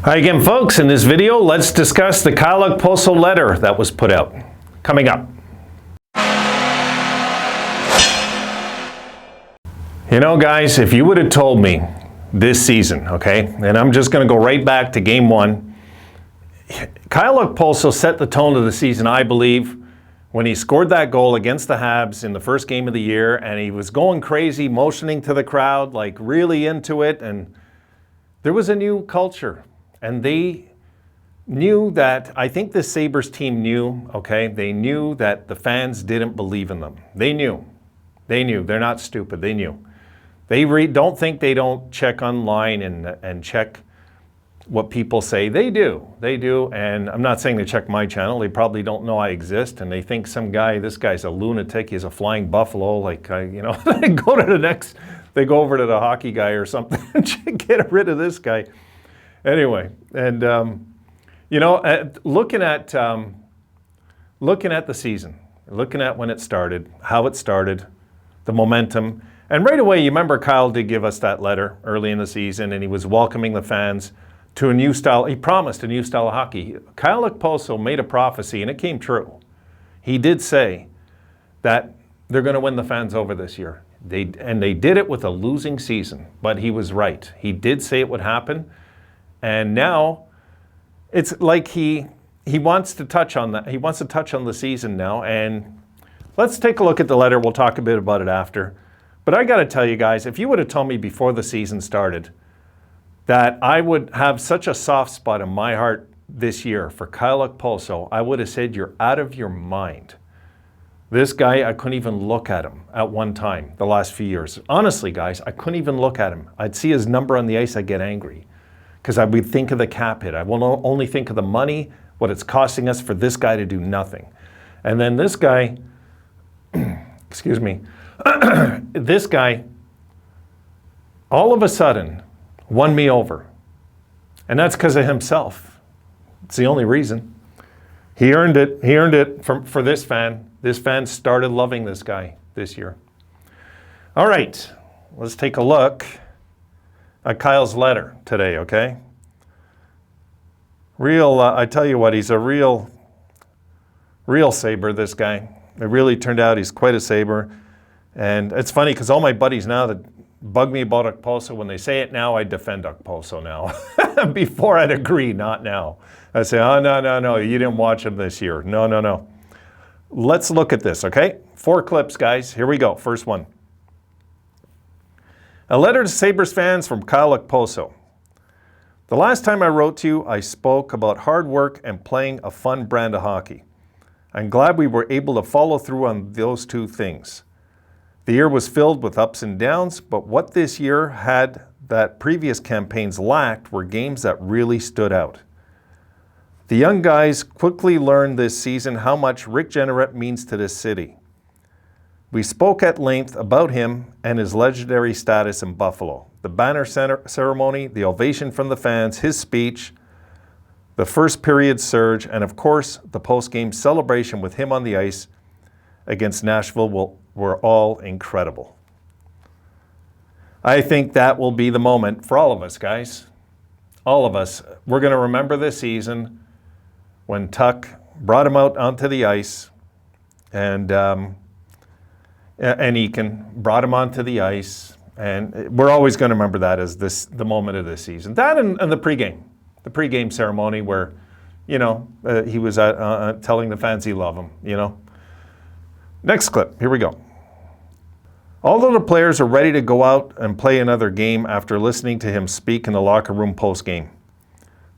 Hi again, folks. In this video, let's discuss the Kyle Okposo letter that was put out. Coming up. You know, guys, if you would have told me this season, okay, and I'm just going to go right back to game one, Kyle Okposo set the tone of the season, I believe, when he scored that goal against the Habs in the first game of the year, and he was going crazy, motioning to the crowd, like really into it, and there was a new culture. And they knew that, I think the Sabres team knew, okay, they knew that the fans didn't believe in them. They knew. They're not stupid. They knew. Don't think they don't check online and check what people say. They do. And I'm not saying they check my channel. They probably don't know I exist. And they think this guy's a lunatic. He's a flying buffalo. They go over to the hockey guy or something and get rid of this guy. Anyway, and looking at the season, looking at when it started, how it started, the momentum, and right away, you remember Kyle did give us that letter early in the season, and he was welcoming the fans to a new style. He promised a new style of hockey. Kyle Okposo made a prophecy, and it came true. He did say that they're going to win the fans over this year. They did it with a losing season, but he was right. He did say it would happen. And now it's like he wants to touch on that. He wants to touch on the season now. And let's take a look at the letter. We'll talk a bit about it after. But I got to tell you guys, if you would have told me before the season started that I would have such a soft spot in my heart this year for Kyle Okposo, I would have said you're out of your mind. This guy, I couldn't even look at him at one time the last few years. Honestly, guys, I couldn't even look at him. I'd see his number on the ice, I'd get angry. Because I would think of the cap hit. I will only think of the money, what it's costing us for this guy to do nothing. And then this guy, excuse me, this guy, all of a sudden, won me over. And that's because of himself. It's the only reason. He earned it. He earned it for this fan. This fan started loving this guy this year. All right, let's take a look at Kyle's letter today, okay? I tell you what, he's a real Sabre, this guy. It really turned out he's quite a Sabre. And it's funny because all my buddies now that bug me about Okposo, when they say it now, I defend Okposo now. Before I'd agree, not now. I say, oh, no, you didn't watch him this year. No. Let's look at this, okay? 4 clips, guys. Here we go. First one. A letter to Sabres fans from Kyle Okposo. The last time I wrote to you, I spoke about hard work and playing a fun brand of hockey. I'm glad we were able to follow through on those 2 things. The year was filled with ups and downs, but what this year had that previous campaigns lacked were games that really stood out. The young guys quickly learned this season how much Rick Jeanneret means to this city. We spoke at length about him and his legendary status in Buffalo. The banner ceremony, the ovation from the fans, his speech, the first period surge, and of course, the post-game celebration with him on the ice against Nashville were all incredible. I think that will be the moment for all of us, guys. All of us. We're going to remember this season when Tuck brought him out onto the ice and Eakin brought him onto the ice, and we're always going to remember that as the moment of this season. That and the pregame ceremony where, he was telling the fans he loved them. Next clip. Here we go. Although the players are ready to go out and play another game after listening to him speak in the locker room post-game,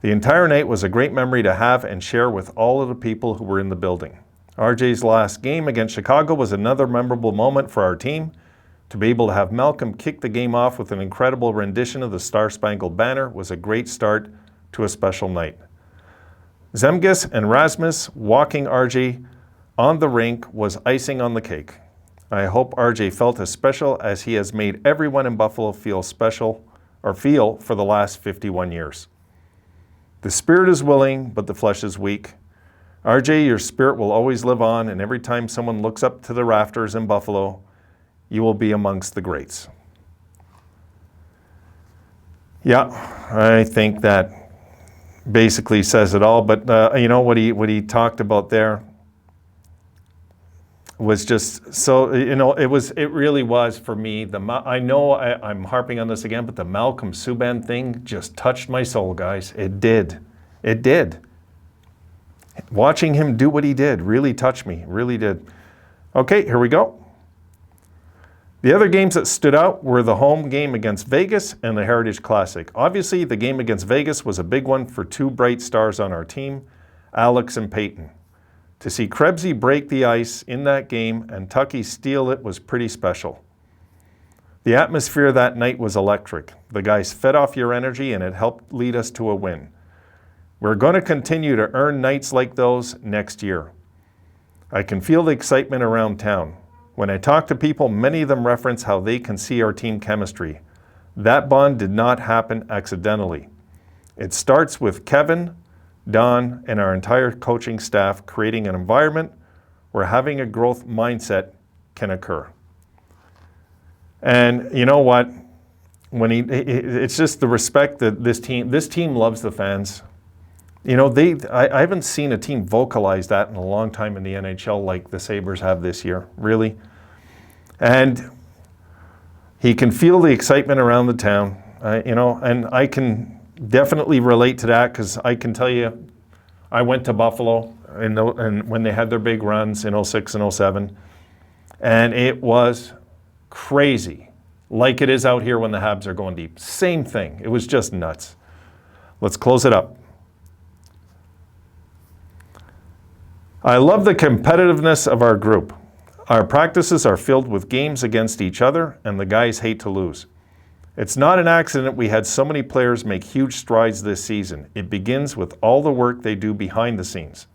the entire night was a great memory to have and share with all of the people who were in the building. RJ's last game against Chicago was another memorable moment for our team. To be able to have Malcolm kick the game off with an incredible rendition of the Star-Spangled Banner was a great start to a special night. Zemgus and Rasmus walking RJ on the rink was icing on the cake. I hope RJ felt as special as he has made everyone in Buffalo feel for the last 51 years. The spirit is willing, but the flesh is weak. RJ, your spirit will always live on, and every time someone looks up to the rafters in Buffalo, you will be amongst the greats. Yeah, I think that basically says it all. But you know what he talked about there was just so, you know, it really was for me. I know I'm harping on this again, but the Malcolm Subban thing just touched my soul, guys. It did. It did. Watching him do what he did really touched me, really did. Okay, here we go. The other games that stood out were the home game against Vegas and the Heritage Classic. Obviously, the game against Vegas was a big one for two bright stars on our team, Alex and Peyton. To see Krebsy break the ice in that game and Tucky steal it was pretty special. The atmosphere that night was electric. The guys fed off your energy and it helped lead us to a win. We're going to continue to earn nights like those next year. I can feel the excitement around town. When I talk to people, many of them reference how they can see our team chemistry. That bond did not happen accidentally. It starts with Kevin, Don, and our entire coaching staff creating an environment where having a growth mindset can occur. And you know what? It's just the respect that this team loves the fans. You know, I haven't seen a team vocalize that in a long time in the NHL like the Sabres have this year, really. And he can feel the excitement around the town, you know, and I can definitely relate to that because I can tell you, I went to Buffalo and when they had their big runs in 06 and 07, and it was crazy, like it is out here when the Habs are going deep. Same thing. It was just nuts. Let's close it up. I love the competitiveness of our group. Our practices are filled with games against each other, and the guys hate to lose. It's not an accident we had so many players make huge strides this season. It begins with all the work they do behind the scenes.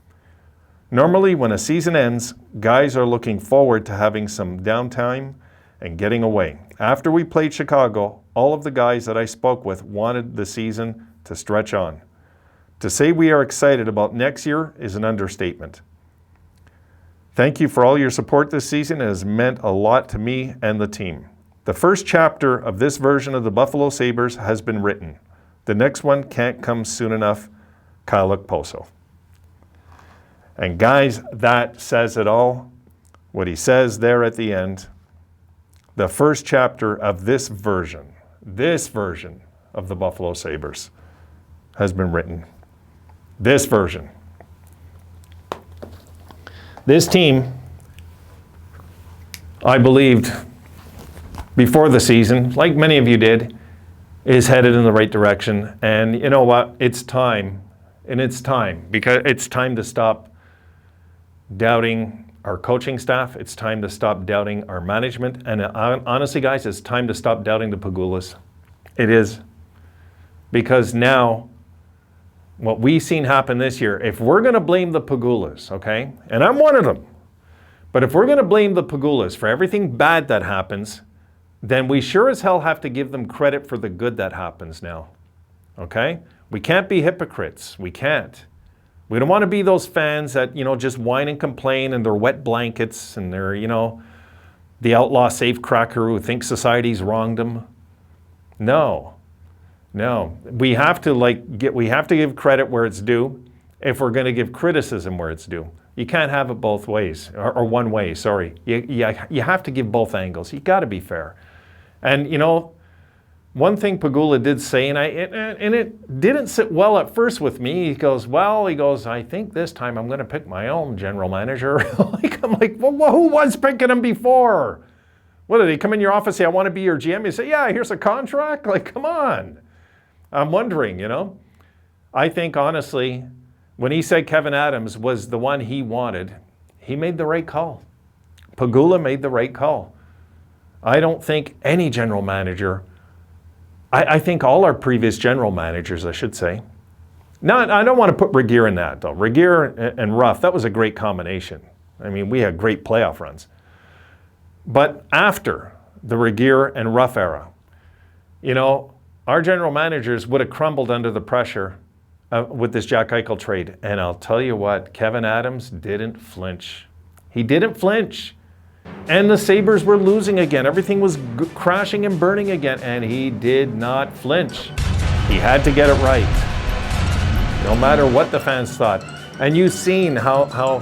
Normally, when a season ends, guys are looking forward to having some downtime and getting away. After we played Chicago, all of the guys that I spoke with wanted the season to stretch on. To say we are excited about next year is an understatement. Thank you for all your support this season. It has meant a lot to me and the team. The first chapter of this version of the Buffalo Sabres has been written. The next one can't come soon enough. Kyle Okposo. And guys, that says it all. What he says there at the end, the first chapter of this version of the Buffalo Sabres has been written. This version. This team, I believed before the season, like many of you did, is headed in the right direction. And you know what? It's time. And it's time. Because it's time to stop doubting our coaching staff. It's time to stop doubting our management. And honestly, guys, it's time to stop doubting the Pagulas. It is. Because now, what we've seen happen this year, if we're going to blame the Pagulas, okay, and I'm one of them, but if we're going to blame the Pagulas for everything bad that happens, then we sure as hell have to give them credit for the good that happens now, okay? We can't be hypocrites. We can't. We don't want to be those fans that, you know, just whine and complain and they're wet blankets and they're, you know, the outlaw safecracker who thinks society's wronged them. No. No, we have to give credit where it's due if we're going to give criticism where it's due. You can't have it both ways, or one way, sorry. You have to give both angles. You got to be fair. And, you know, one thing Pagula did say, and it didn't sit well at first with me. He goes, I think this time I'm going to pick my own general manager. I'm like, well, who was picking him before? What, did he come in your office and say, I want to be your GM? You say, yeah, here's a contract? Like, come on. I'm wondering, you know. I think, honestly, when he said Kevin Adams was the one he wanted, he made the right call. Pagula made the right call. I don't think any general manager, I think all our previous general managers, I should say. Now, I don't want to put Regier in that, though. Regier and Ruff, that was a great combination. I mean, we had great playoff runs. But after the Regier and Ruff era, you know, our general managers would have crumbled under the pressure with this Jack Eichel trade. And I'll tell you what, Kevin Adams didn't flinch. He didn't flinch. And the Sabres were losing again. Everything was crashing and burning again. And he did not flinch. He had to get it right. matter what the fans thought. And you've seen how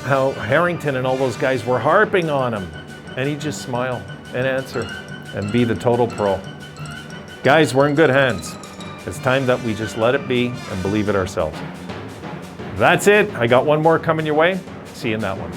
Harrington and all those guys were harping on him. And he'd just smile and answer and be the total pro. Guys, we're in good hands. It's time that we just let it be and believe it ourselves. That's it. I got one more coming your way. See you in that one.